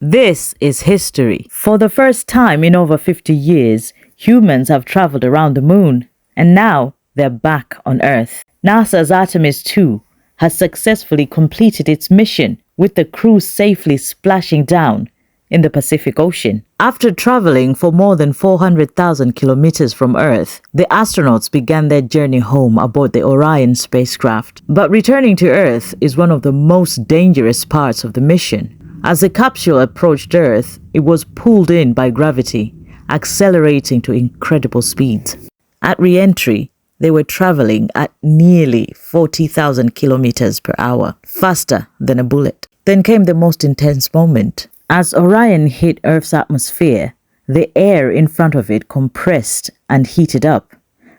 This is history. For the first time in over 50 years, humans have traveled around the moon, and now they're back on Earth. NASA's Artemis 2 has successfully completed its mission, with the crew safely splashing down in the Pacific Ocean. After traveling for more than 400,000 kilometers from Earth, the astronauts began their journey home aboard the Orion spacecraft. But returning to Earth is one of the most dangerous parts of the mission. As the capsule approached Earth, it was pulled in by gravity, accelerating to incredible speeds. At re-entry, they were traveling at nearly 40,000 kilometers per hour, faster than a bullet. Then came the most intense moment. As Orion hit Earth's atmosphere, the air in front of it compressed and heated up,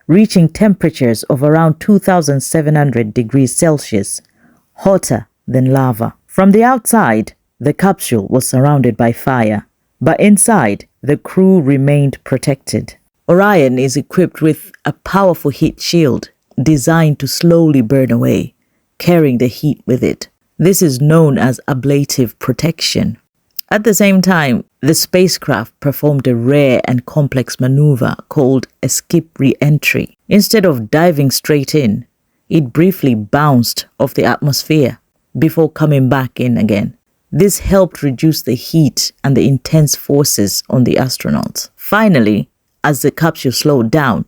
reaching temperatures of around 2,700 degrees Celsius, hotter than lava. From the outside, the capsule was surrounded by fire, but inside, the crew remained protected. Orion is equipped with a powerful heat shield designed to slowly burn away, carrying the heat with it. This is known as ablative protection. At the same time, the spacecraft performed a rare and complex maneuver called a skip re-entry. Instead of diving straight in, it briefly bounced off the atmosphere before coming back in again. This helped reduce the heat and the intense forces on the astronauts. Finally, as the capsule slowed down,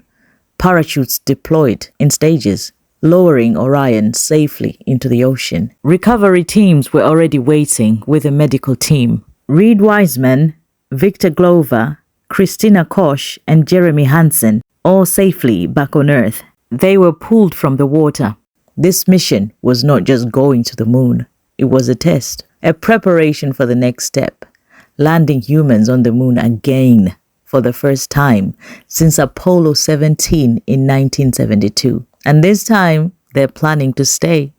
parachutes deployed in stages, lowering Orion safely into the ocean. Recovery teams were already waiting with a medical team. Reed Wiseman, Victor Glover, Christina Koch, and Jeremy Hansen, all safely back on Earth. They were pulled from the water. This mission was not just going to the moon. It was a test, a preparation for the next step, landing humans on the moon again for the first time since Apollo 17 in 1972. And this time, they're planning to stay.